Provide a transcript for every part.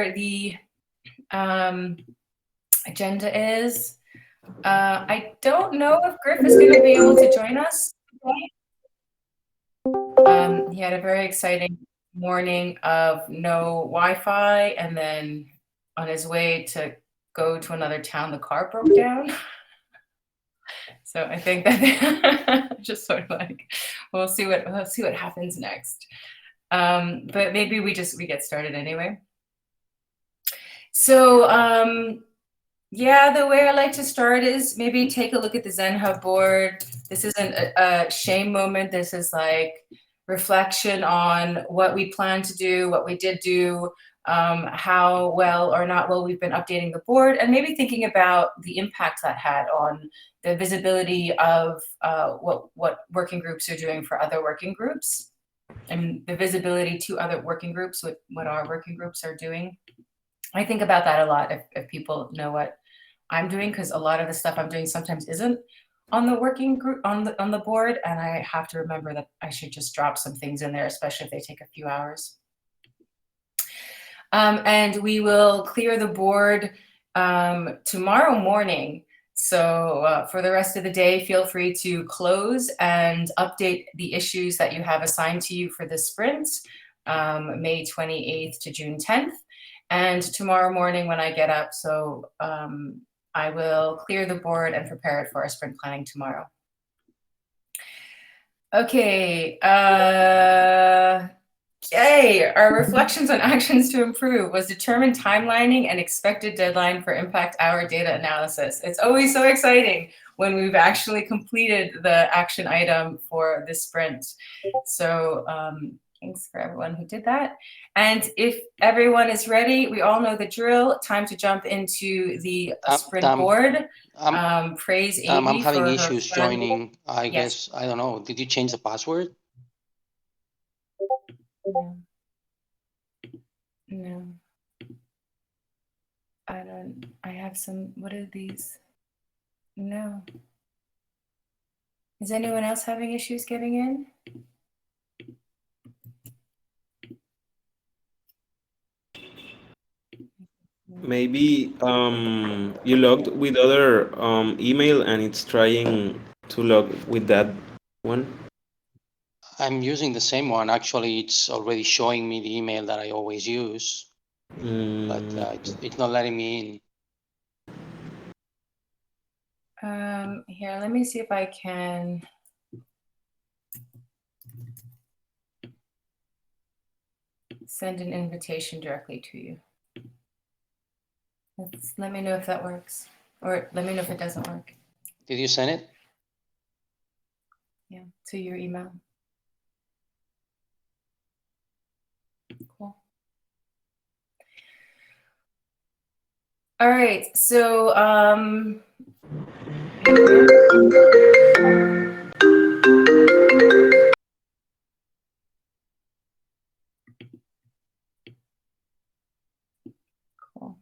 where the agenda is. I don't know if Griff is going to be able to join us today. He had a very exciting morning of no Wi-Fi, and then on his way to go to another town, the car broke down. So I think that just sort of like, we'll see what happens next. But maybe we get started anyway. So yeah, the way I like to start is maybe take a look at the Zen Hub board. This isn't a shame moment. This is like reflection on what we plan to do, what we did do, how well or not well we've been updating the board, and maybe thinking about the impact that had on the visibility of what working groups are doing for other working groups, and the visibility to other working groups, what our working groups are doing. I think about that a lot if people know what I'm doing, because a lot of the stuff I'm doing sometimes isn't on the working group on the board, and I have to remember that I should just drop some things in there, especially if they take a few hours. And we will clear the board tomorrow morning. So for the rest of the day, feel free to close and update the issues that you have assigned to you for the sprint, May 28th to June 10th. And tomorrow morning when I get up, so I will clear the board and prepare it for our sprint planning tomorrow. Okay. Okay, our reflections on actions to improve was determine timelining and expected deadline for impact hour data analysis. It's always so exciting when we've actually completed the action item for the sprint. So thanks for everyone who did that. And if everyone is ready, we all know the drill. Time to jump into the sprint board. Praise Amy. I'm having issues joining. I guess, I don't know. Did you change the password? No. I have some, what are these? No. Is anyone else having issues getting in? Maybe you logged with other email and it's trying to log with that one. I'm using the same one. Actually, it's already showing me the email that I always use, but it's not letting me in. Here, let me see if I can. Send an invitation directly to you. Let me know if that works, or let me know if it doesn't work. Did you send it? Yeah, to your email. Cool. All right, so cool.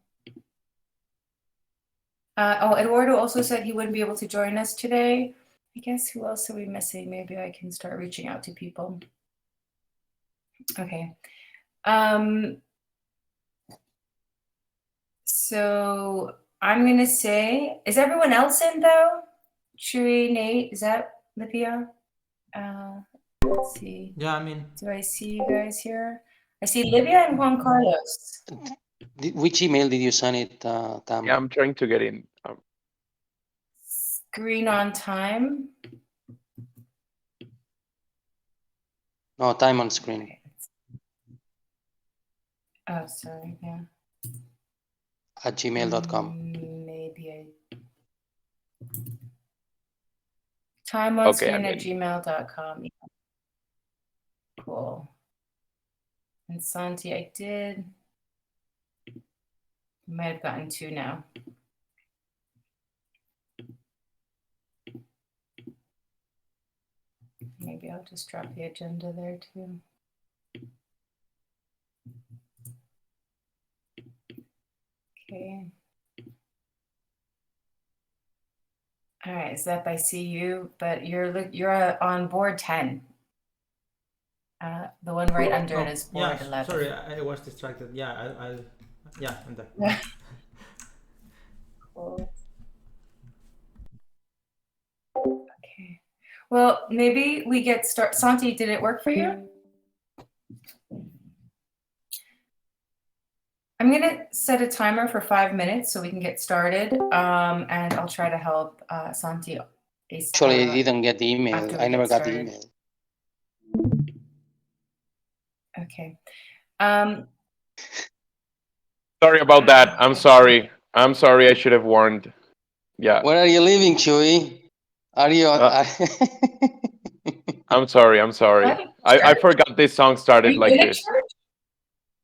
Oh, Eduardo also said he wouldn't be able to join us today. I guess who else are we missing? Maybe I can start reaching out to people. Okay. So I'm gonna say, is everyone else in though? Shui, Nate, is that Livia? Let's see. Yeah, I mean. Do I see you guys here? I see Livia and Juan Carlos. Which email did you send it, Tam? Yeah, I'm trying to get in. Screen on time. No, time on screen. Oh, sorry, yeah. At gmail.com. Maybe I. Time on screen at gmail.com. Yeah. Cool. And Santi, I did. Might have gotten 2 now. Maybe I'll just drop the agenda there too. Okay. All right, Zep, I see you, but you're on board 10. The one right under it is board 11. Sorry, I was distracted. Yeah, Yeah, I'm there. Yeah. Cool. Okay. Well, maybe we get start. Santi, did it work for you? I'm gonna set a timer for 5 minutes so we can get started, and I'll try to help Santi. Actually, I didn't get the email. after we I never get got the started. email. Okay. Sorry about that. I'm sorry. I'm sorry. I should have warned. Yeah. Where are you living, Chewy? Are you? I'm sorry. I'm sorry. What? I Church? forgot this song Are started you like in a this. church?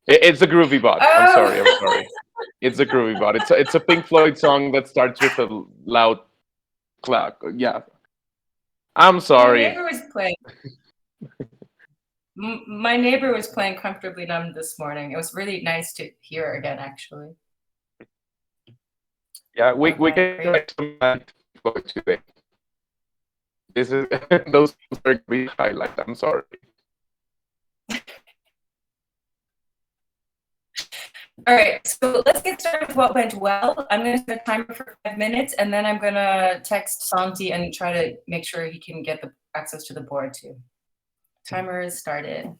It's a groovy bot. I'm Oh. sorry. I'm sorry. It's a groovy bot. It's a Pink Floyd song that starts with a loud clap. Yeah. I'm My sorry. neighbor was playing. My neighbor was playing Comfortably Numb this morning. It was really nice to hear again, actually. Yeah, we Okay, can try some Pink Floyd today. This is those songs are gonna be highlight. I'm sorry. All right, so let's get started with what went well. I'm going to set a timer for 5 minutes, and then I'm going to text Santi and try to make sure he can get the access to the board too. Timer is started.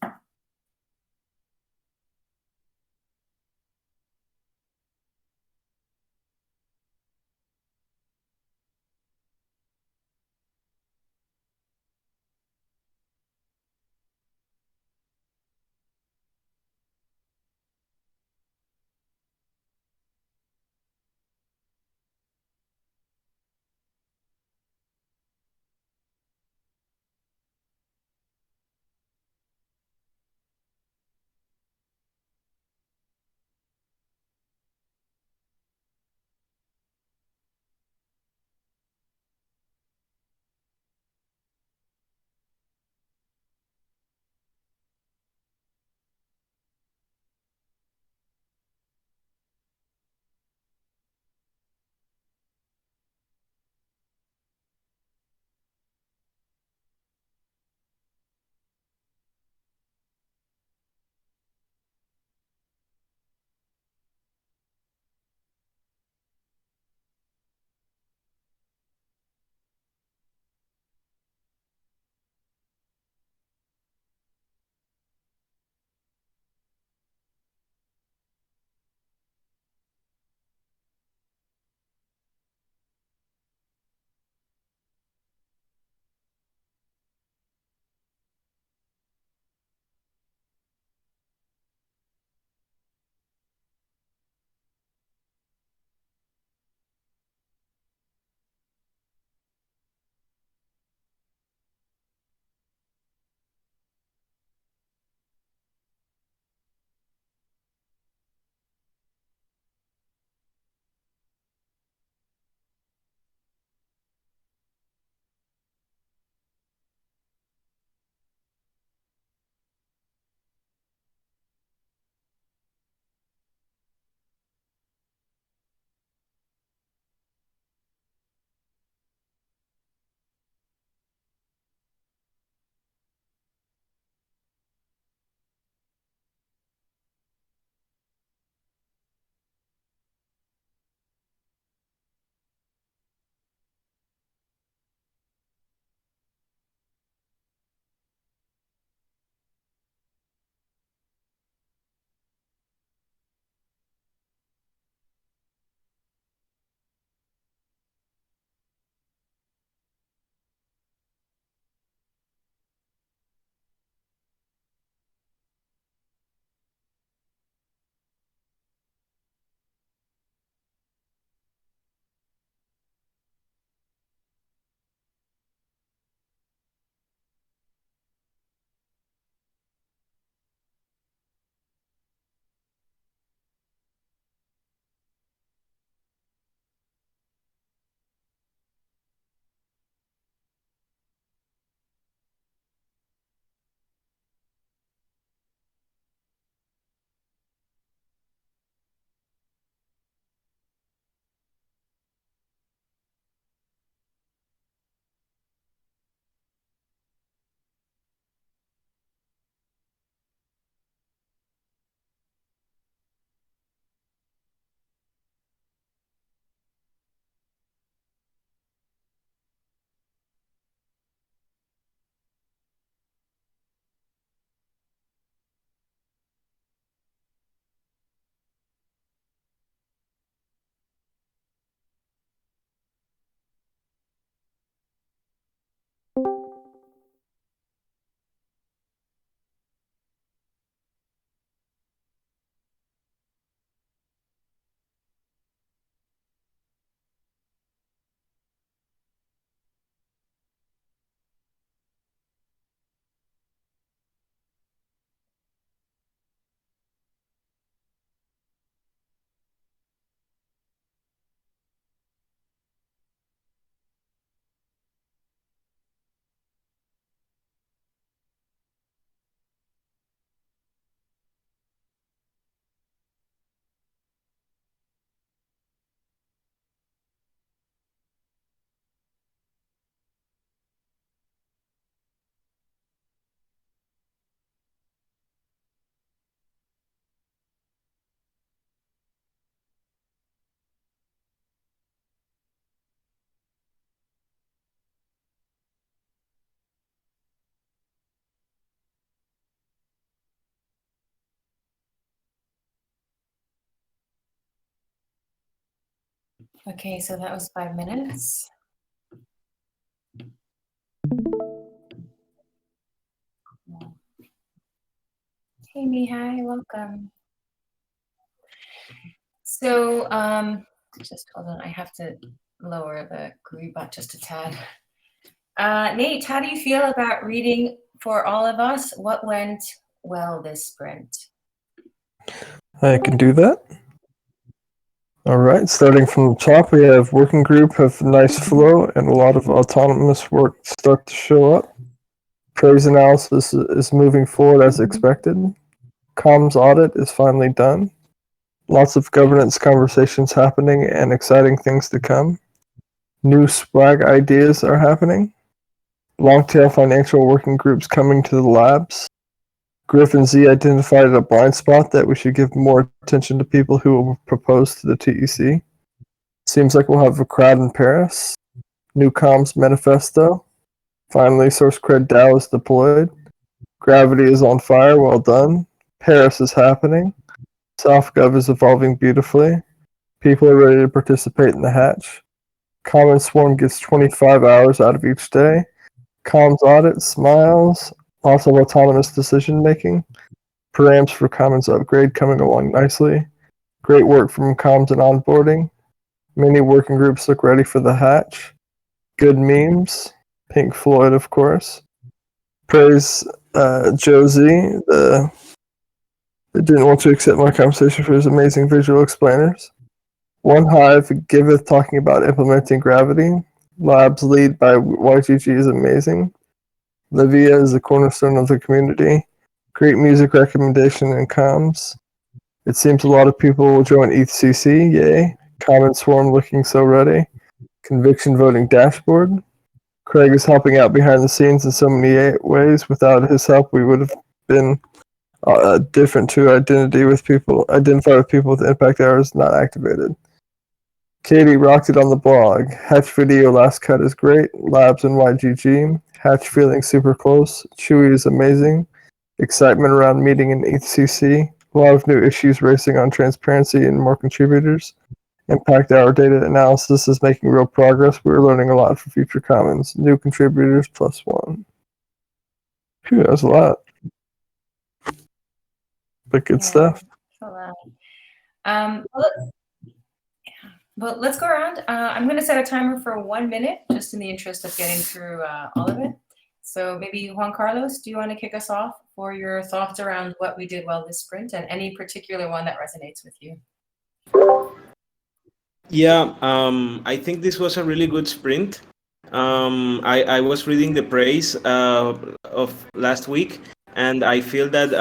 Okay, so that was 5 minutes. Hey, Mihai, welcome. So, just hold on, I have to lower the GUI just a tad. Nate, how do you feel about reading for all of us? What went well this sprint? I can do that. All right, starting from the top, we have working group have nice flow and a lot of autonomous work start to show up. Praise analysis is moving forward as expected. Comms audit is finally done. Lots of governance conversations happening and exciting things to come. New swag ideas are happening. Long-tail financial working groups coming to the labs. Griff and Z identified a blind spot that we should give more attention to people who will propose to the TEC. Seems like we'll have a crowd in Paris. New comms manifesto. Finally, SourceCred DAO is deployed. Gravity is on fire, well done. Paris is happening. SoftGov is evolving beautifully. People are ready to participate in the hatch. Common Swarm gets 25 hours out of each day. Comms audit smiles. Lots of autonomous decision making. Params for Commons upgrade coming along nicely. Great work from comms and onboarding. Many working groups look ready for the hatch. Good memes. Pink Floyd, of course. Praise Josie, that didn't want to accept my compensation for his amazing visual explainers. One Hive giveth talking about implementing gravity. Labs lead by YGG is amazing. Livia is the cornerstone of the community. Great music recommendation and comms. It seems a lot of people will join ETHCC, yay. Common Swarm looking so ready. Conviction voting dashboard. Craig is helping out behind the scenes in so many ways. Without his help, we would have been different to identify with people with impact hours not activated. Katie rocked it on the blog. Hatch video last cut is great. Labs and YGG. Hatch feeling super close. Chewy is amazing. Excitement around meeting in ETHCC. A lot of new issues racing on transparency and more contributors. Impact hour data analysis is making real progress. We're learning a lot for future commons. New contributors +1. Phew, that was a lot. But good stuff. That's a lot. Well, let's go around. I'm going to set a timer for 1 minute, just in the interest of getting through all of it. So maybe Juan Carlos, do you want to kick us off for your thoughts around what we did well this sprint and any particular one that resonates with you? Yeah, I think this was a really good sprint. I was reading the praise of last week, and I feel that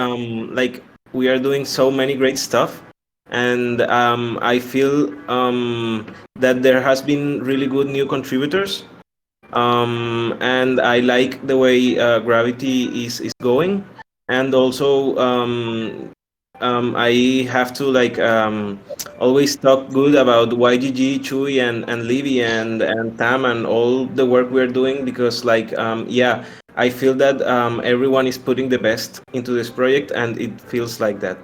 like we are doing so many great stuff, and I feel that there has been really good new contributors, and I like the way Gravity is going, and also I have to like always talk good about YGG, Chewy, and Livy and Tam and all the work we're doing because like yeah, I feel that everyone is putting the best into this project and it feels like that.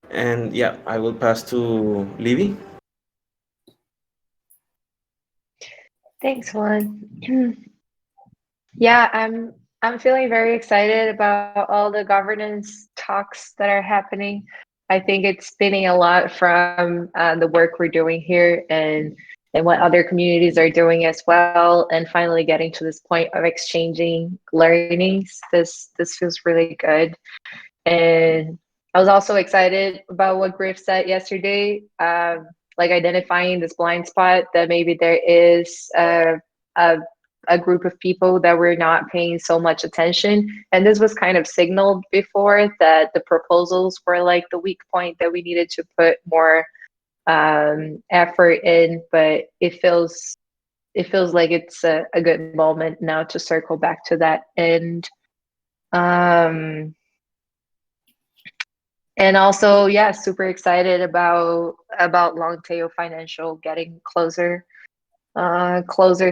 And yeah, I will pass to Livy. Thanks, Juan. Yeah, I'm feeling very excited about all the governance talks that are happening. I think it's spinning a lot from the work we're doing here and what other communities are doing as well, and finally getting to this point of exchanging learnings. This feels really good. And I was also excited about what Griff said yesterday, like identifying this blind spot that maybe there is a group of people that were not paying so much attention. And this was kind of signaled before that the proposals were like the weak point that we needed to put more effort in, but it feels like it's a good moment now to circle back to that. And also, yeah, super excited about long tail financial getting closer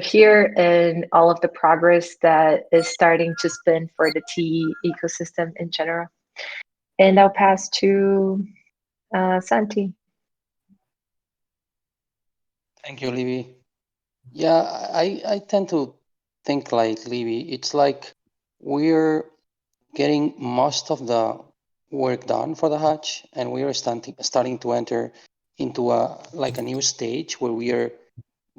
here, and all of the progress that is starting to spin for the TE ecosystem in general. And I'll pass to Santi. Thank you, Libby. Yeah, I tend to think like Libby. It's like we're getting most of the work done for the hatch, and we are starting to enter into a new stage where we are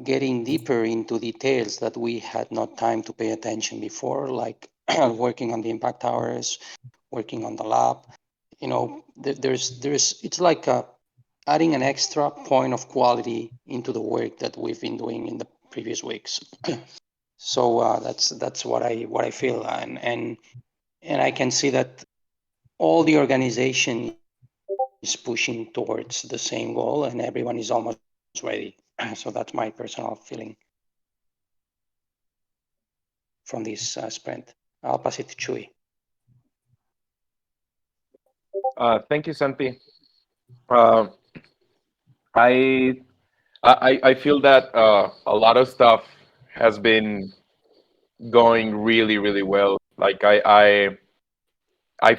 getting deeper into details that we had not time to pay attention before, like working on the impact towers, working on the lab. It's like adding an extra point of quality into the work that we've been doing in the previous weeks. So that's what I feel, and I can see that all the organization is pushing towards the same goal, and everyone is almost ready. So that's my personal feeling from this sprint. I'll pass it to Chuy. Thank you, Santi. Uh, I, I feel that a lot of stuff has been going really, really well. Like I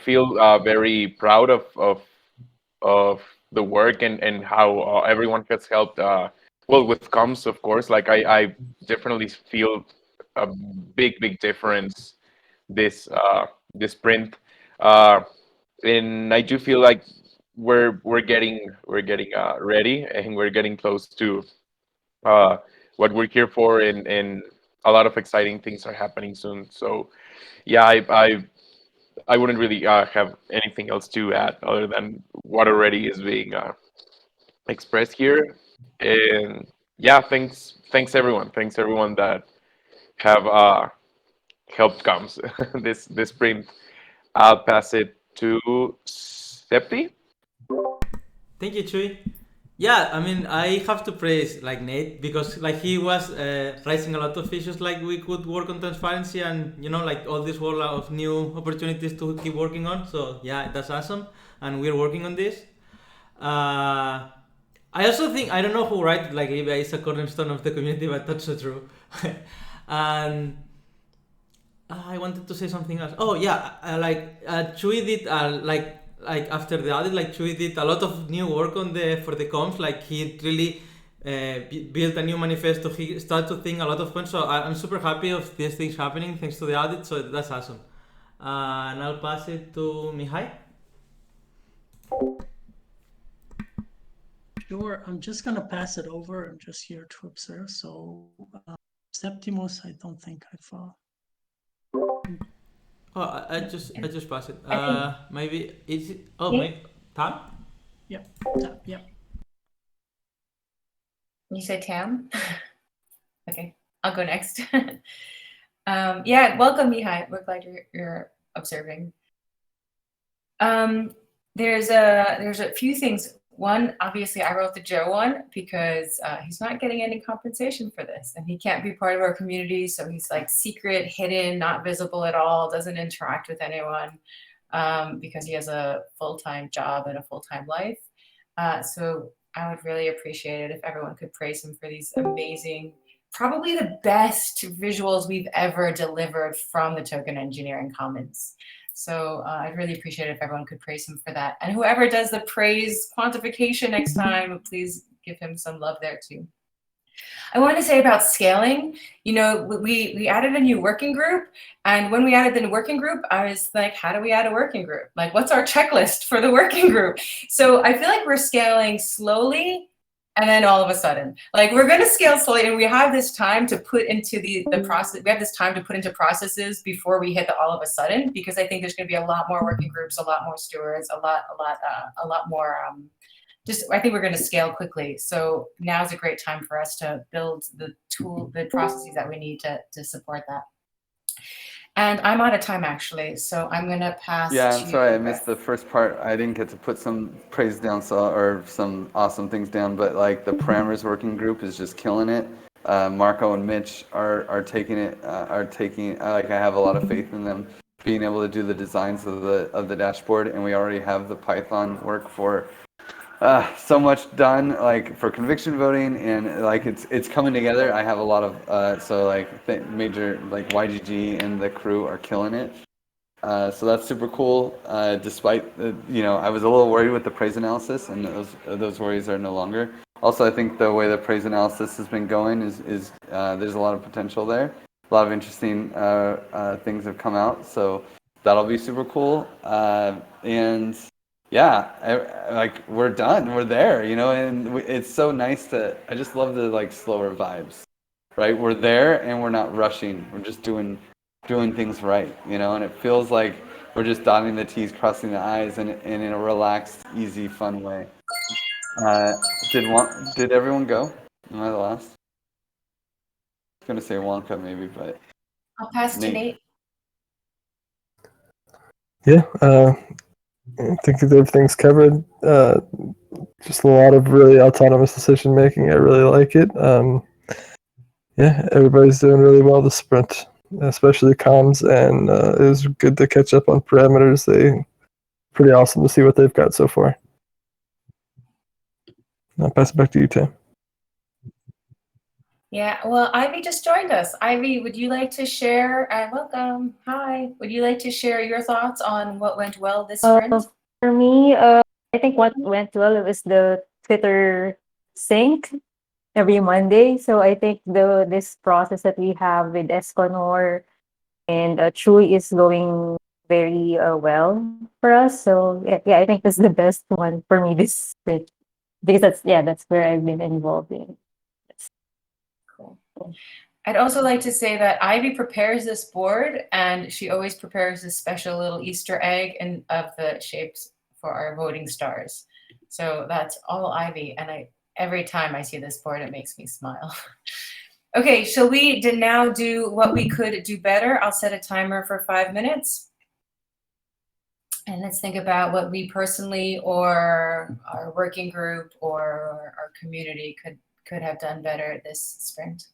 feel very proud of the work and how everyone has helped. Well, with comms, of course. Like I definitely feel a big difference this sprint, uh, and I do feel like we're getting ready, and we're getting close to uh, what we're here for, and a lot of exciting things are happening soon. So yeah, I wouldn't really have anything else to add other than what already is being expressed here. And yeah, thanks everyone. Thanks everyone that have helped comes this sprint. I'll pass it to Septi. Thank you, Chuy. Yeah, I mean, I have to praise like Nate because like he was raising a lot of issues like we could work on transparency and like all this world of new opportunities to keep working on. So yeah, that's awesome, and we're working on this. I also think I don't know who right like Libya is a cornerstone of the community, but that's so true. And I wanted to say something else. Oh yeah, Chewy did like after the audit, like Chewy did a lot of new work on the for the comms. Like he really built a new manifesto. He started to think a lot of points. So I'm super happy of these things happening thanks to the audit. So that's awesome. And I'll pass it to Mihai. Sure, I'm just gonna pass it over. I'm just here to observe. So Septimus, I don't think I've Oh, I just pass it. Maybe is it? Oh, Me? maybe Tam. Yep. You said Tam? Okay, I'll go next. Yeah, welcome, Mihai. We're glad you're observing. There's a few things. One, obviously, I wrote the Joe one because he's not getting any compensation for this, and he can't be part of our community. So he's like secret, hidden, not visible at all, doesn't interact with anyone because he has a full-time job and a full-time life. So I would really appreciate it if everyone could praise him for these amazing, probably the best visuals we've ever delivered from the Token Engineering Commons. So I'd really appreciate it if everyone could praise him for that. And whoever does the praise quantification next time, please give him some love there too. I want to say about scaling, we added a new working group. And when we added the working group, I was like, how do we add a working group? Like, what's our checklist for the working group? So I feel like we're scaling slowly. And then all of a sudden, like we're going to scale slowly, and we have this time to put into the process. We have this time to put into processes before we hit the all of a sudden, because I think there's going to be a lot more working groups, a lot more stewards, a lot more. I think we're going to scale quickly. So now is a great time for us to build the processes that we need to support that. And I'm out of time actually, so I'm gonna pass. Yeah, I'm sorry I missed the first part. I didn't get to put some praise down, or some awesome things down. But like the parameters working group is just killing it. Marco and Mitch are taking it. Like I have a lot of faith in them being able to do the designs of the dashboard, and we already have the Python work for. So much done, like for conviction voting, and like it's coming together. I have a lot of so like major like YGG and the crew are killing it. So that's super cool. Despite I was a little worried with the praise analysis, and those worries are no longer. Also, I think the way the praise analysis has been going is there's a lot of potential there. A lot of interesting things have come out, so that'll be super cool. And yeah, like we're done, we're there, you know, and it's so nice to. I just love the like slower vibes, right? We're there and we're not rushing. We're just doing things right, you know, and it feels like we're just dotting the T's, crossing the I's, and in a relaxed, easy, fun way. Uh, did everyone go? Am I the last? I was gonna say Wonka maybe, but I'll pass to Nate. Yeah, I think everything's covered. Just a lot of really autonomous decision making. I really like it. Yeah, everybody's doing really well this sprint, especially comms, and it was good to catch up on parameters. Pretty awesome to see what they've got so far. I'll pass it back to you, Tim. Yeah, well, Ivy just joined us. Ivy, would you like to share, welcome, hi. Would you like to share your thoughts on what went well this sprint? For me, I think what went well was the Twitter sync every Monday. So I think this process that we have with Esconor and Chewy is going very well for us. So yeah, I think that's the best one for me this sprint because that's where I've been involved in. Cool. I'd also like to say that Ivy prepares this board, and she always prepares this special little Easter egg of the shapes for our voting stars. So that's all Ivy, and every time I see this board, it makes me smile. Okay, shall we now do what we could do better? I'll set a timer for 5 minutes. And let's think about what we personally or our working group or our community could have done better this sprint.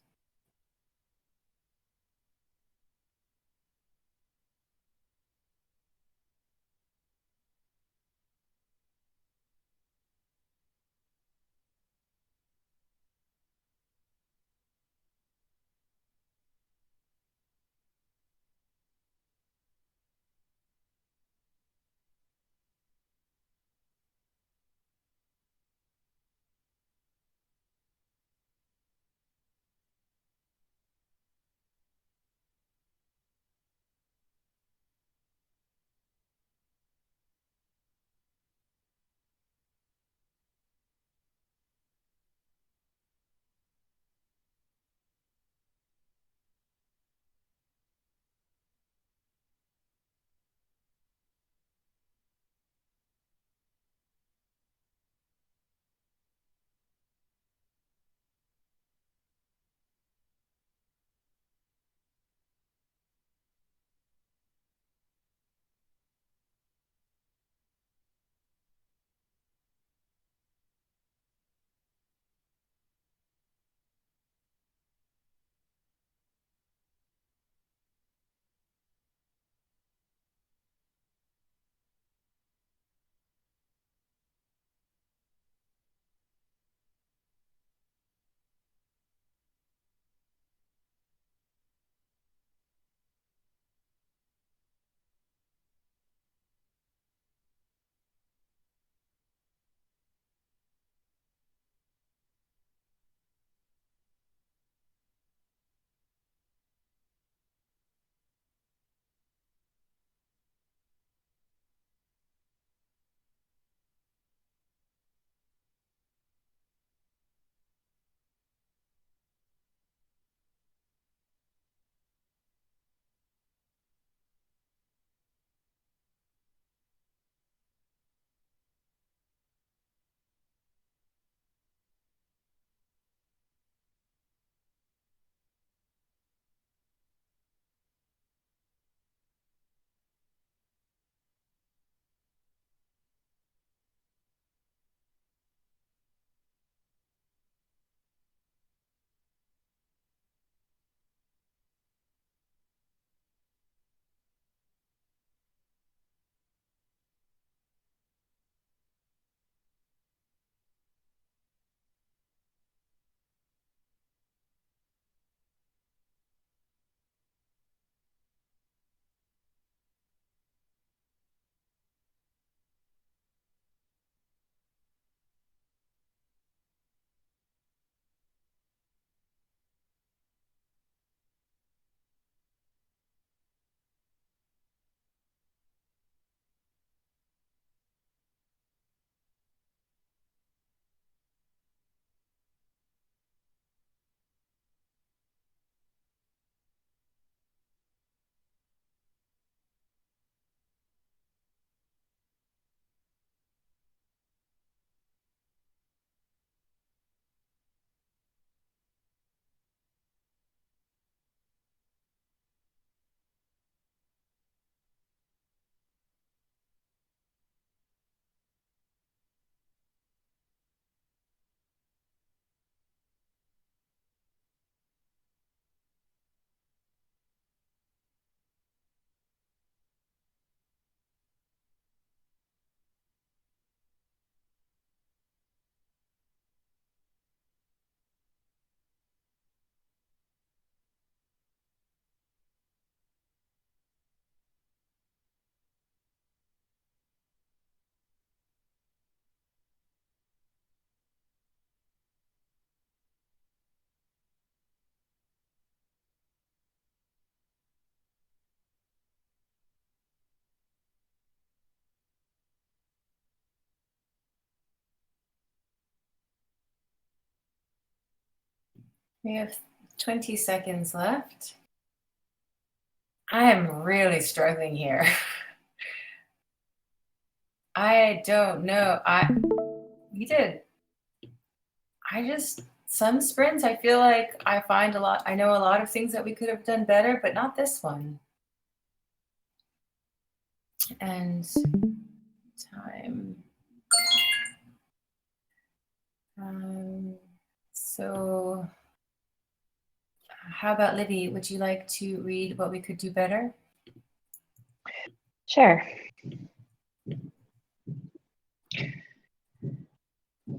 We have 20 seconds left. I am really struggling here. I don't know. Some sprints, I feel like I know a lot of things that we could have done better, but not this one. And time. So how about Libby? Would you like to read what we could do better? Sure.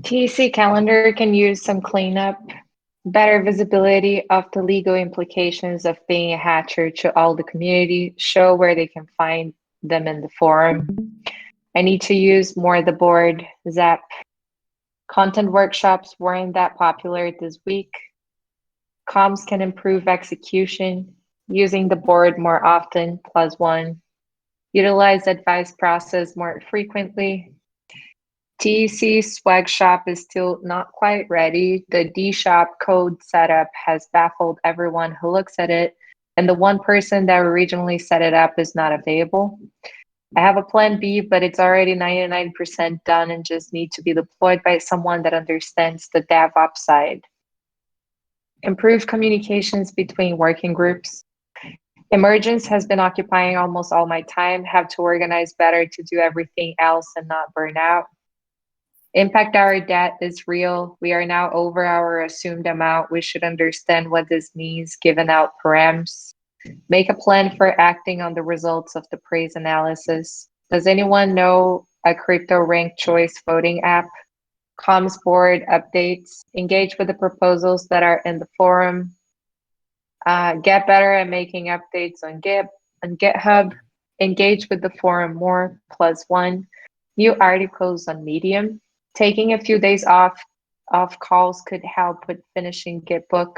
TEC calendar can use some cleanup, better visibility of the legal implications of being a hatcher to all the community, show where they can find them in the forum. I need to use more the board, Zap. Content workshops weren't that popular this week. Comms can improve execution, using the board more often, +1. Utilize advice process more frequently. TEC swag shop is still not quite ready. The D shop code setup has baffled everyone who looks at it, and the one person that originally set it up is not available. I have a plan B, but it's already 99% done and just need to be deployed by someone that understands the DevOps side. Improve communications between working groups. Emergence has been occupying almost all my time. Have to organize better to do everything else and not burn out. Impact our debt is real. We are now over our assumed amount. We should understand what this means given out params. Make a plan for acting on the results of the praise analysis. Does anyone know a crypto rank choice voting app? Comms board updates. Engage with the proposals that are in the forum. Get better at making updates on GitHub. Engage with the forum more, +1. New articles on Medium. Taking a few days off calls could help with finishing Gitbook.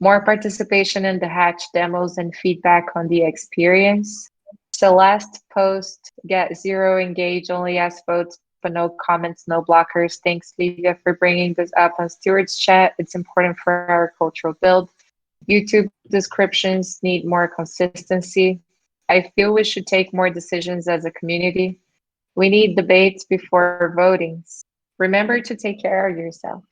More participation in the Hatch demos and feedback on the experience. Celeste post, get 0 engage, only yes votes, but no comments, no blockers. Thanks, Livia, for bringing this up on Stewart's chat. It's important for our cultural build. YouTube descriptions need more consistency. I feel we should take more decisions as a community. We need debates before votings. Remember to take care of yourself.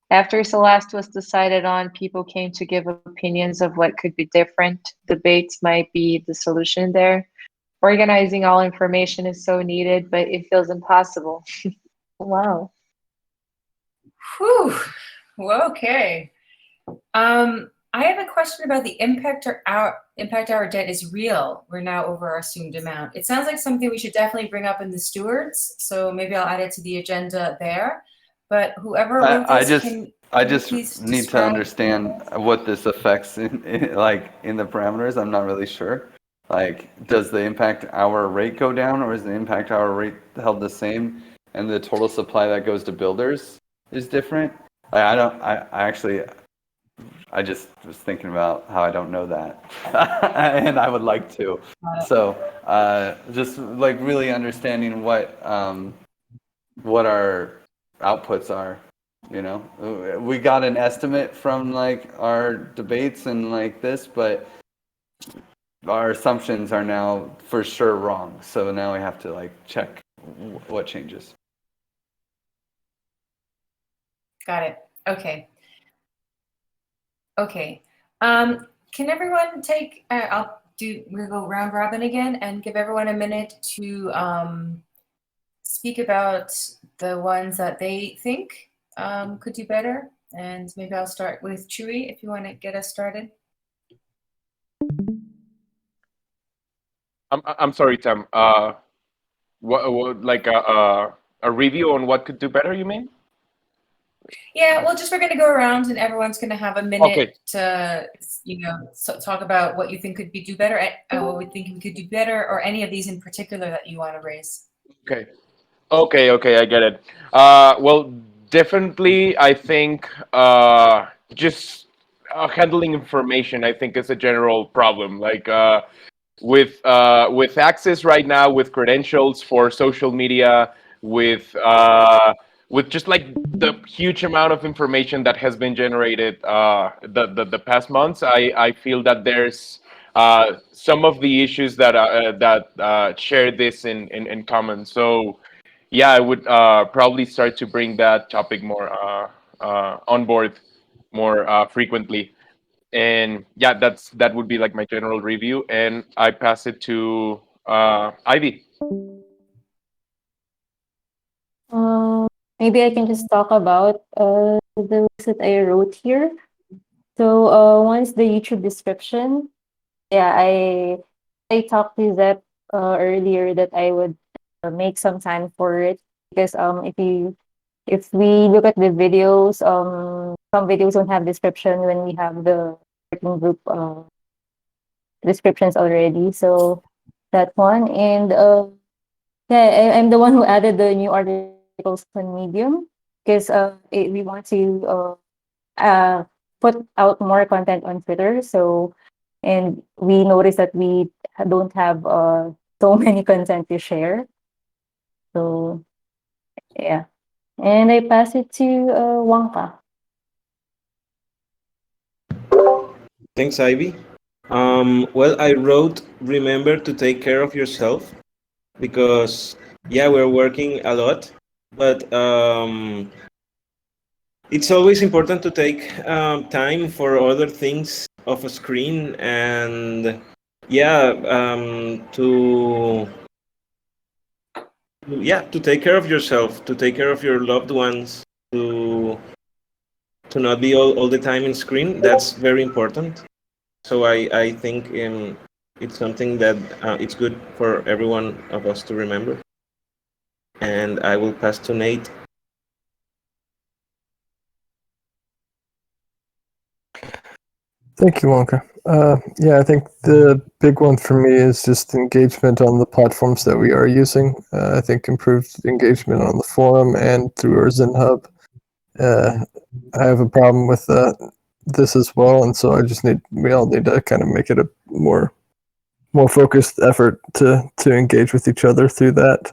After Celeste was decided on, people came to give opinions of what could be different. Debates might be the solution there. Organizing all information is so needed, but it feels impossible. Wow. Whew. Well, okay. I have a question about the impact our debt is real. We're now over our assumed amount. It sounds like something we should definitely bring up in the stewards. So maybe I'll add it to the agenda there. But whoever wrote this, I just need to understand what this affects in the parameters. I'm not really sure. Like, does the impact our rate go down, or is the impact our rate held the same, and the total supply that goes to builders is different? I just was thinking about how I don't know that, and I would like to. So, just like really understanding what our outputs are. You know, we got an estimate from like our debates and like this, but our assumptions are now for sure wrong. So now we have to like check what changes. Got it. Okay. Okay. Can everyone take? We'll go round robin again and give everyone a minute to speak about the ones that they think could do better. And maybe I'll start with Chewy if you want to get us started. I'm sorry, Tam. What like a review on what could do better? You mean? Yeah, well, we're going to go around and everyone's going to have a minute Okay. to, talk about what you think could do better, what we think we could do better, or any of these in particular that you want to raise. Okay, I get it. Well, definitely, I think just handling information, I think, is a general problem. Like with access right now, with credentials for social media, with with just like the huge amount of information that has been generated the past months, I feel that there's some of the issues that share this in common. So yeah, I would probably start to bring that topic more on board more frequently. And yeah, that would be like my general review, and I pass it to Ivy. Maybe I can just talk about the words that I wrote here. So once the YouTube description, yeah, I talked to Zep earlier that I would make some time for it because if we look at the videos, some videos don't have description when we have the working group descriptions already. So that one, and yeah, I'm the one who added the new articles on Medium because we want to put out more content on Twitter. So, and we noticed that we don't have so many content to share. So, yeah. And I pass it to Wonka. Thanks, Ivy. Well, I wrote, remember to take care of yourself because, yeah, we're working a lot, but it's always important to take time for other things off a screen and, yeah, to take care of yourself, to take care of your loved ones, to not be all the time in screen. That's very important. So I think it's something that it's good for every one of us to remember. And I will pass to Nate. Thank you, Wonka. Yeah, I think the big one for me is just engagement on the platforms that we are using. I think improved engagement on the forum and through our Zen Hub. I have a problem with this as well, and so we all need to kind of make it a more focused effort to engage with each other through that.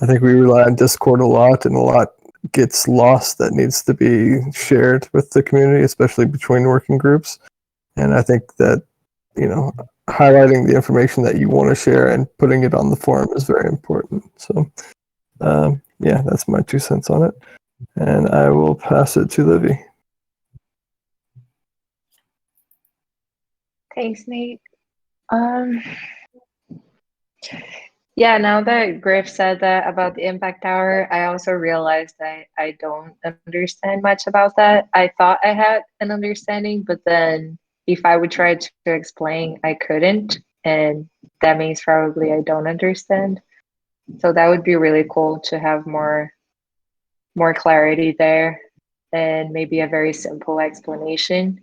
I think we rely on Discord a lot, and a lot gets lost that needs to be shared with the community, especially between working groups. And I think that, highlighting the information that you want to share and putting it on the forum is very important. So, yeah, that's my 2 cents on it. And I will pass it to Livy. Thanks, Nate. Yeah, now that Griff said that about the impact hour, I also realized that I don't understand much about that. I thought I had an understanding, but then if I would try to explain, I couldn't. And that means probably I don't understand. So that would be really cool to have more clarity there and maybe a very simple explanation.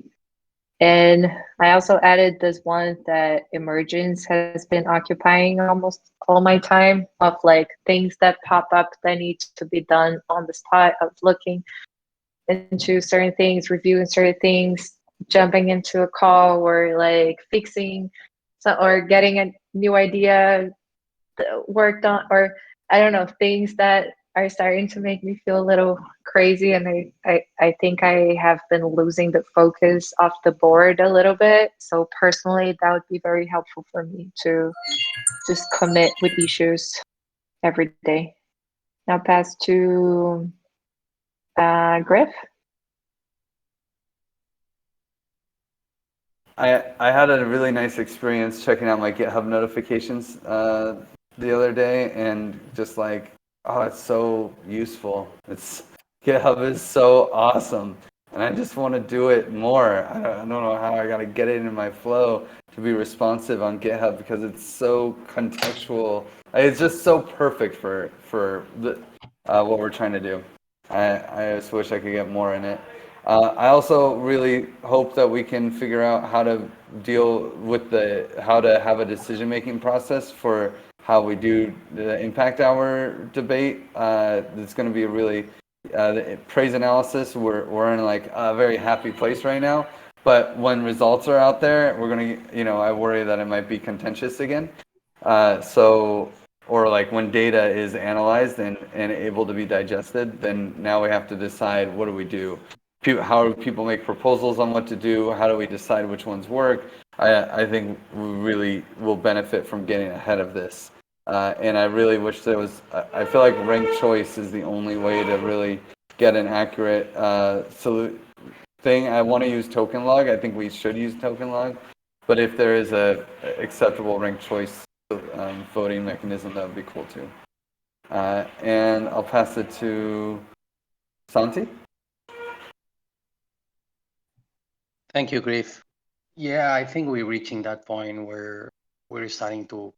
And I also added this one that emergence has been occupying almost all my time of like things that pop up that need to be done on the spot of looking into certain things, reviewing certain things, jumping into a call or like fixing or getting a new idea worked on, or I don't know, things that are starting to make me feel a little crazy. And I think I have been losing the focus off the board a little bit. So personally, that would be very helpful for me to just commit with issues every day. Now pass to Griff. I had a really nice experience checking out my GitHub notifications the other day, and just like, oh, it's so useful. GitHub is so awesome, and I just want to do it more. I don't know how I got to get it in my flow to be responsive on GitHub because it's so contextual. It's just so perfect for what we're trying to do. I just wish I could get more in it. I also really hope that we can figure out how to deal with how to have a decision-making process for how we do the impact hour debate. It's going to be a really the praise analysis. We're in like a very happy place right now, but when results are out there, we're going to, I worry that it might be contentious again. So or like when data is analyzed and able to be digested, then now we have to decide, what do we do? How do people make proposals on what to do? How do we decide which ones work? I think we really will benefit from getting ahead of this. And I really wish there was, I feel like ranked choice is the only way to really get an accurate thing. I want to use token log. I think we should use token log. But if there is a acceptable ranked choice voting mechanism, that would be cool too. And I'll pass it to Santi. Thank you, Griff. Yeah, I think we're reaching that point where we're starting to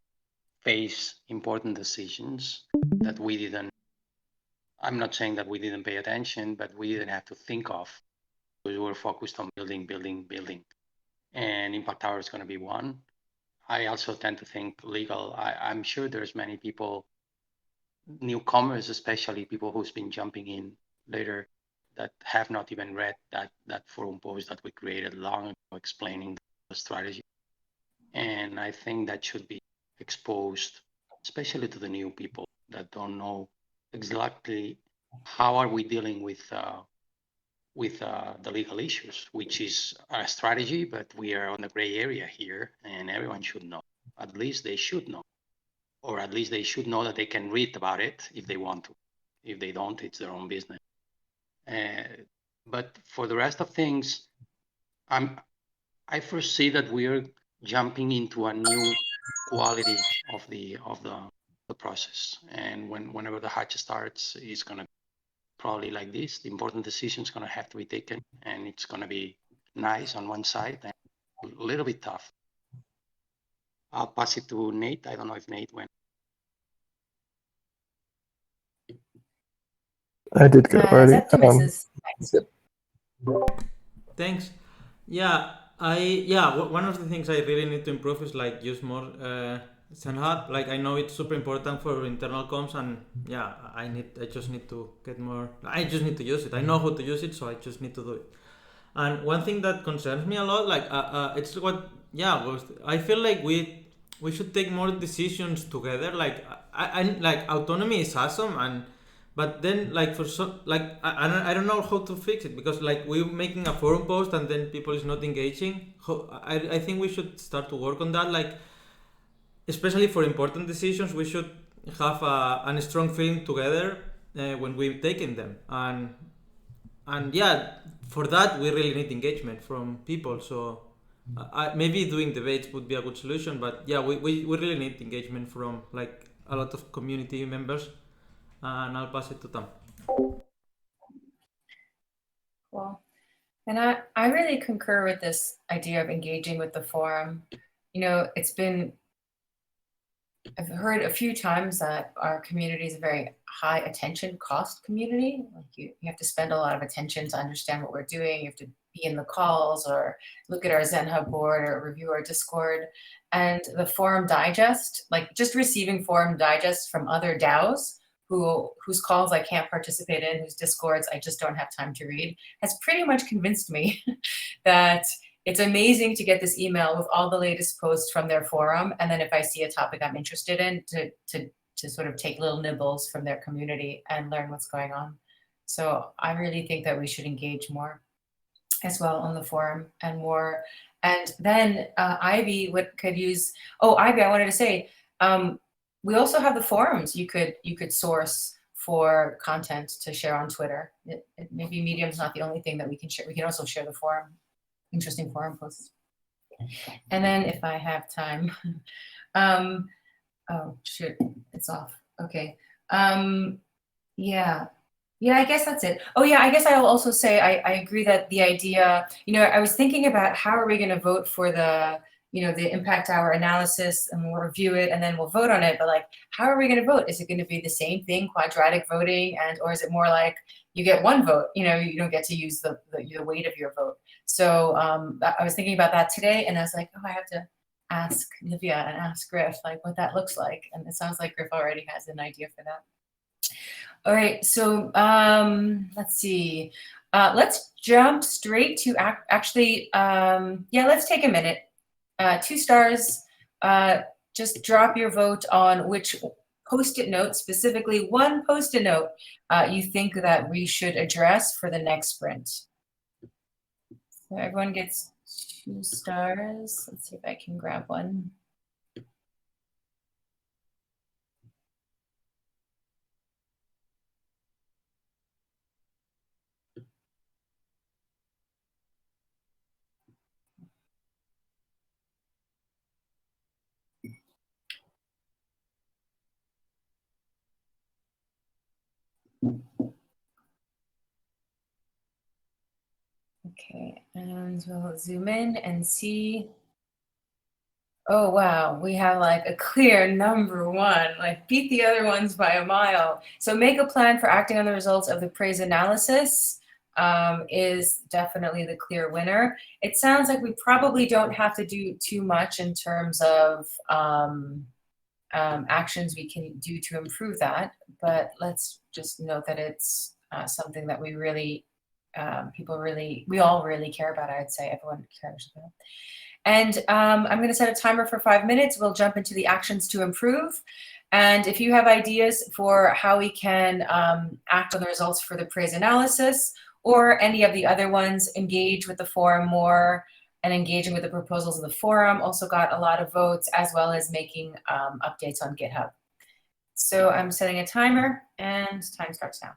face important decisions that we didn't, I'm not saying that we didn't pay attention, but we didn't have to think of. We were focused on building. And Impact Tower is going to be one. I also tend to think legal. I'm sure there's many people, newcomers, especially people who's been jumping in later, that have not even read that forum post that we created long ago explaining the strategy. And I think that should be exposed, especially to the new people that don't know exactly how are we dealing with the legal issues, which is a strategy, but we are on the gray area here, and everyone should know. At least they should know, or at least they should know that they can read about it if they want to. If they don't, it's their own business. But for the rest of things, I foresee that we are jumping into a new quality of the process, and whenever the hatch starts, it's going to probably like this. The important decision is going to have to be taken, and it's going to be nice on one side and a little bit tough. I'll pass it to Nate. I don't know if Nate went. I did go already. Septimus is Thanks. Yeah, one of the things I really need to improve is like use more ZenHub. Like I know it's super important for internal comms, and yeah, I just need to get more. I just need to use it. I know how to use it, so I just need to do it. And one thing that concerns me a lot, like it's what I feel like we should take more decisions together. Like I like autonomy is awesome, but then like for some like I don't know how to fix it, because like we're making a forum post and then people is not engaging. I think we should start to work on that. Like especially for important decisions, we should have a strong feeling together when we're taking them. And yeah, for that we really need engagement from people. So maybe doing debates would be a good solution, but yeah, we really need engagement from like a lot of community members. And I'll pass it to Tom. Well, and I really concur with this idea of engaging with the forum. You know, I've heard a few times that our community is a very high attention cost community. Like you have to spend a lot of attention to understand what we're doing. You have to be in the calls or look at our ZenHub board or review our Discord. And the forum digest, like just receiving forum digest from other DAOs whose calls I can't participate in, whose Discords I just don't have time to read, has pretty much convinced me that it's amazing to get this email with all the latest posts from their forum. And then if I see a topic I'm interested in, to sort of take little nibbles from their community and learn what's going on. So I really think that we should engage more as well on the forum and more. And then Ivy could use, Ivy, I wanted to say, we also have the forums you could source for content to share on Twitter. Maybe Medium's not the only thing that we can share. We can also share the forum, interesting forum posts. And then if I have time, oh shoot, it's off. Okay. Yeah, I guess that's it. Oh yeah, I guess I'll also say I agree that the idea, I was thinking about how are we going to vote for the impact hour analysis, and we'll review it and then we'll vote on it. But like, how are we going to vote? Is it going to be the same thing, quadratic voting, or is it more like you get one vote? You don't get to use the weight of your vote. So I was thinking about that today, and I was like, I have to ask Livia and ask Griff like what that looks like. And it sounds like Griff already has an idea for that. All right, so let's see. Let's jump straight to actually, let's take a minute. 2 stars, just drop your vote on which post-it note, specifically one post-it note you think that we should address for the next sprint. So everyone gets 2 stars. Let's see if I can grab one. Okay, and we'll zoom in and see. Oh, wow, we have like a clear number one, like beat the other ones by a mile. So make a plan for acting on the results of the praise analysis is definitely the clear winner. It sounds like we probably don't have to do too much in terms of actions we can do to improve that, but let's just note that it's something that we really, we all really care about, I'd say, everyone cares about. And I'm going to set a timer for 5 minutes. We'll jump into the actions to improve. And if you have ideas for how we can act on the results for the praise analysis or any of the other ones, engage with the forum more, and engaging with the proposals of the forum also got a lot of votes, as well as making updates on GitHub. So I'm setting a timer and time starts now.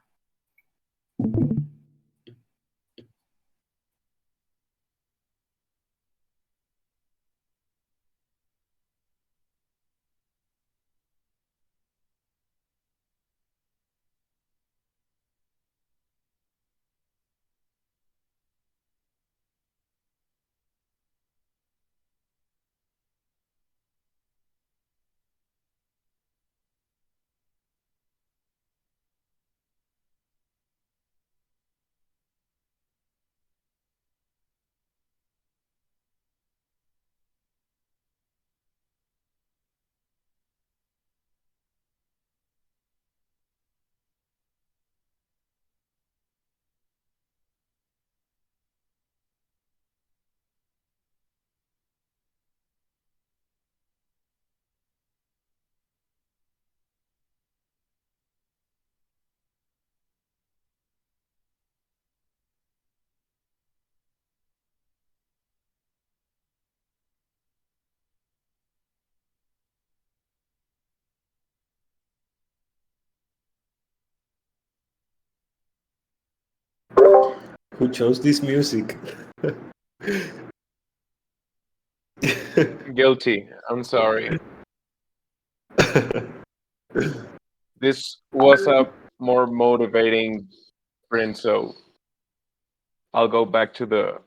Who chose this music? Guilty. I'm sorry. This was a more motivating sprint, so I'll go back to the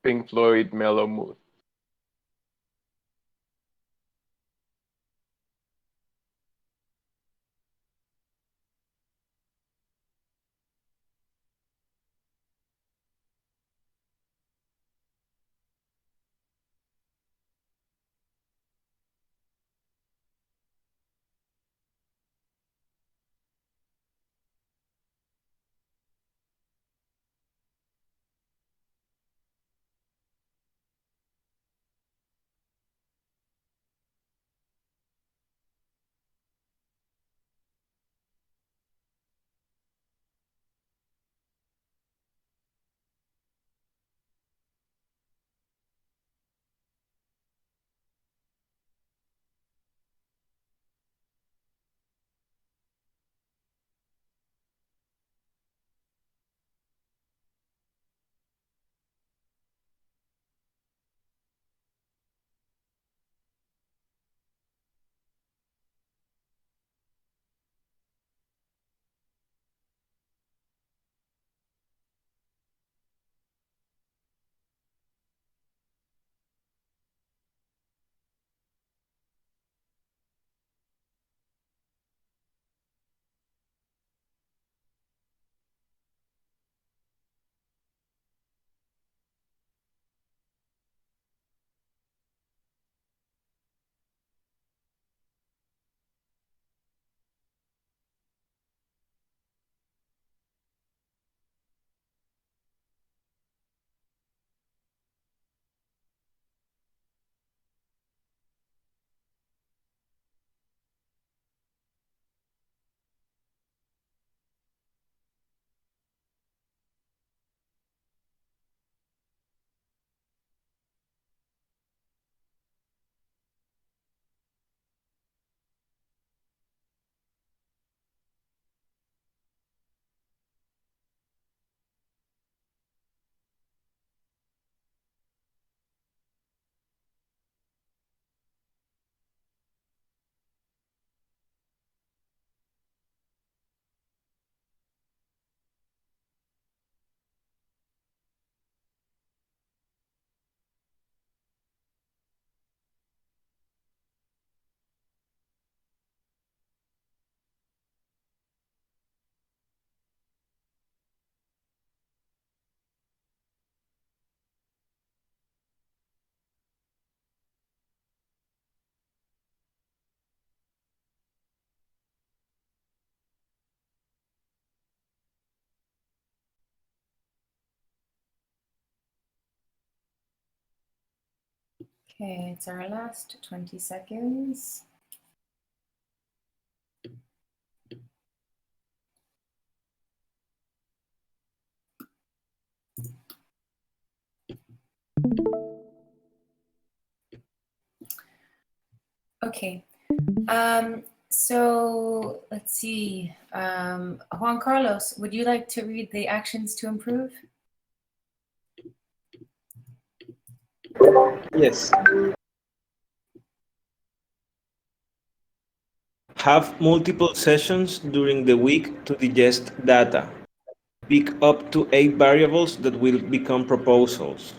Pink Floyd mellow mood. Okay, it's our last 20 seconds. Okay. So let's see. Juan Carlos, would you like to read the actions to improve? Yes. Have multiple sessions during the week to digest data. Pick up to 8 variables that will become proposals.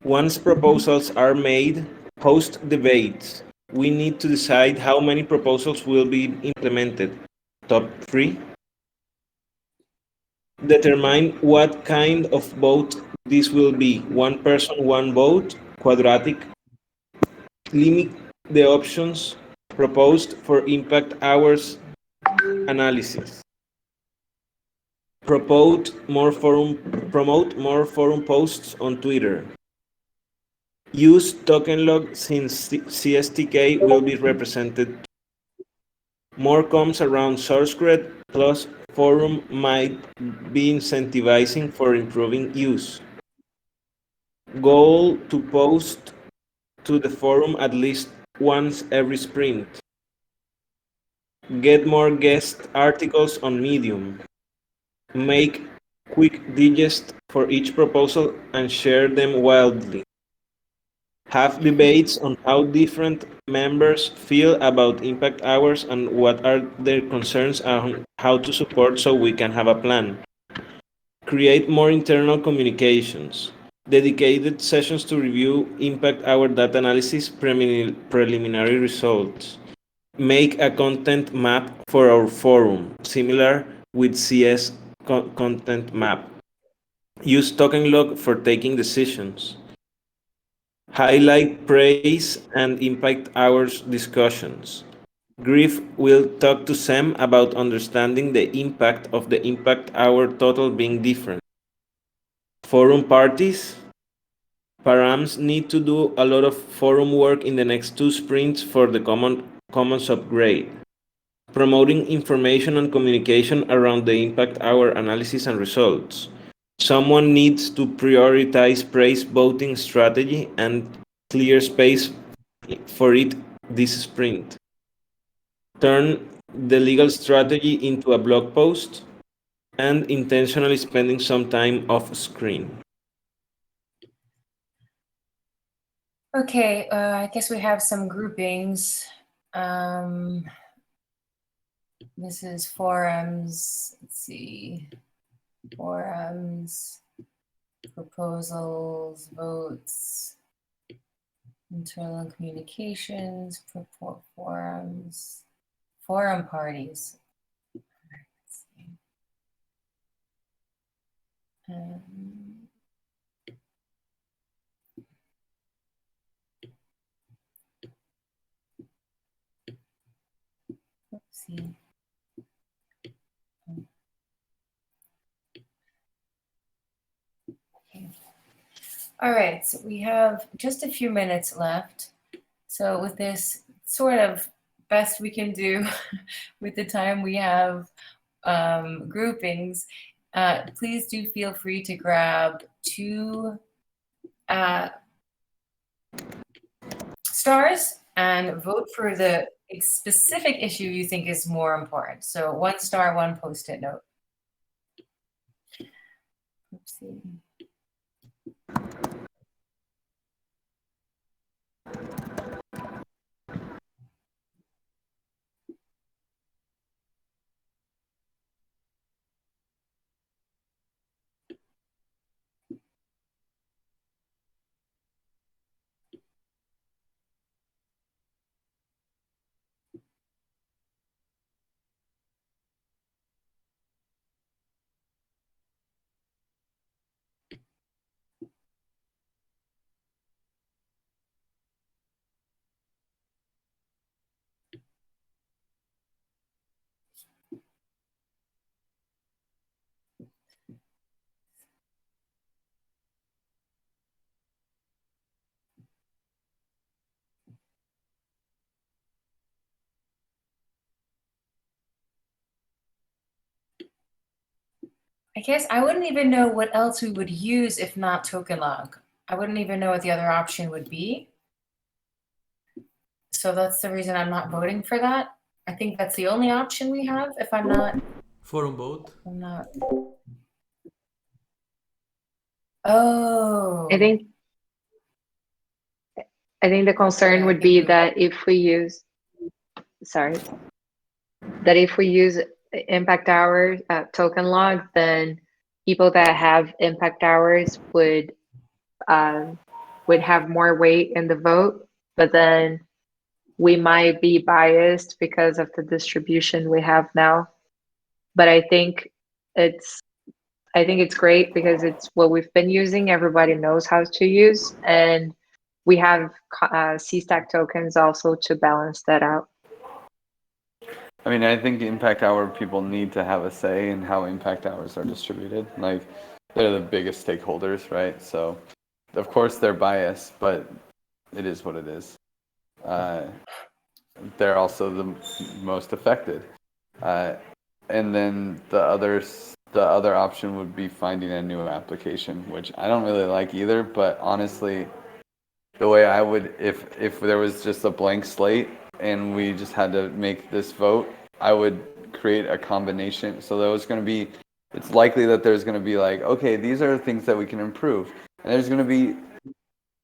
Once proposals are made, host debates. We need to decide how many proposals will be implemented. Top 3. Determine what kind of vote this will be. One person, one vote, quadratic. Limit the options proposed for impact hours analysis. Promote more forum posts on Twitter. Use token log since CSTK will be represented. More comms around SourceGrid plus forum might be incentivizing for improving use. Goal to post to the forum at least once every sprint. Get more guest articles on Medium. Make quick digest for each proposal and share them wildly. Have debates on how different members feel about impact hours and what are their concerns and how to support so we can have a plan. Create more internal communications. Dedicated sessions to review impact hour data analysis preliminary results. Make a content map for our forum, similar with CS content map. Use token log for taking decisions. Highlight praise and impact hours discussions. Griff will talk to Sam about understanding the impact of the impact hour total being different. Forum parties. Params need to do a lot of forum work in the next 2 sprints for the commons upgrade. Promoting information and communication around the impact hour analysis and results. Someone needs to prioritize praise voting strategy and clear space for it this sprint. Turn the legal strategy into a blog post and intentionally spending some time off screen. Okay, I guess we have some groupings. This is forums. Let's see. Forums, proposals, votes, internal communications, forums, forum parties. Let's see. Oopsie. Okay. All right, so we have just a few minutes left. So with this sort of best we can do with the time we have groupings, please do feel free to grab 2 stars and vote for the specific issue you think is more important. So 1 star, 1 post-it note. Oopsie. I guess I wouldn't even know what else we would use if not token log. I wouldn't even know what the other option would be. So that's the reason I'm not voting for that. I think that's the only option we have. If I'm not, Forum vote. I'm not. Oh. I think the concern Okay, I would think be we- that if we use, that if we use impact hours token log, then people that have impact hours would have more weight in the vote, but then we might be biased because of the distribution we have now. But I think it's great because it's what we've been using. Everybody knows how to use, and we have C-stack tokens also to balance that out. I mean, I think impact hour people need to have a say in how impact hours are distributed. Like, they're the biggest stakeholders, right? So, of course, they're biased, but it is what it is. They're also the most affected. And then the other option would be finding a new application, which I don't really like either. But honestly, the way I would, if there was just a blank slate and we just had to make this vote, I would create a combination. So there was going to be, it's likely that there's going to be like, okay, these are things that we can improve, and there's going to be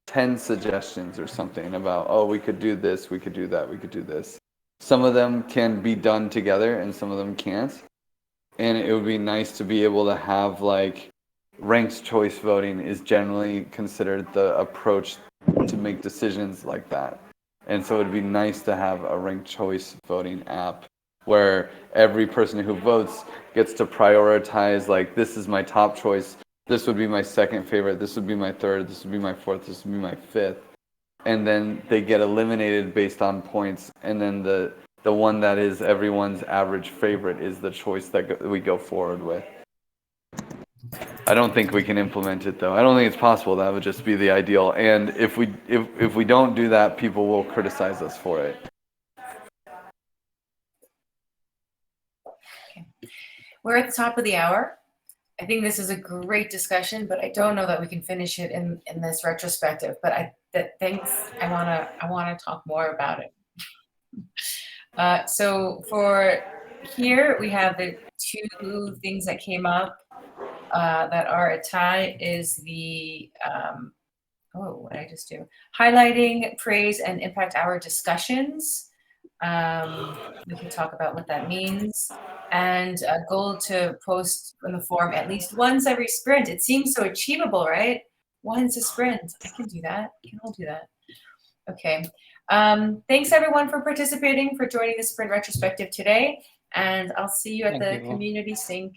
10 suggestions or something about, oh, we could do this, we could do that, we could do this. Some of them can be done together and some of them can't. And it would be nice to be able to have like ranked choice voting is generally considered the approach to make decisions like that. And so it'd be nice to have a ranked choice voting app where every person who votes gets to prioritize, like, this is my top choice, this would be my second favorite, this would be my third, this would be my fourth, this would be my fifth. And then they get eliminated based on points. And then the one that is everyone's average favorite is the choice that we go forward with. I don't think we can implement it, though. I don't think it's possible. That would just be the ideal. And if we don't do that, people will criticize us for it. We're at the top of the hour. I think this is a great discussion, but I don't know that we can finish it in this retrospective. But thanks. I wanna talk more about it. So for here, we have the two things that came up that are a tie is the, what did I just do? Highlighting, praise, and impact hour discussions. We can talk about what that means. And a goal to post in the forum at least once every sprint. It seems so achievable, right? Once a sprint. I can do that. We can all do that. Okay. Thanks everyone for participating, for joining the Sprint Retrospective today. And I'll see you at the Community Sync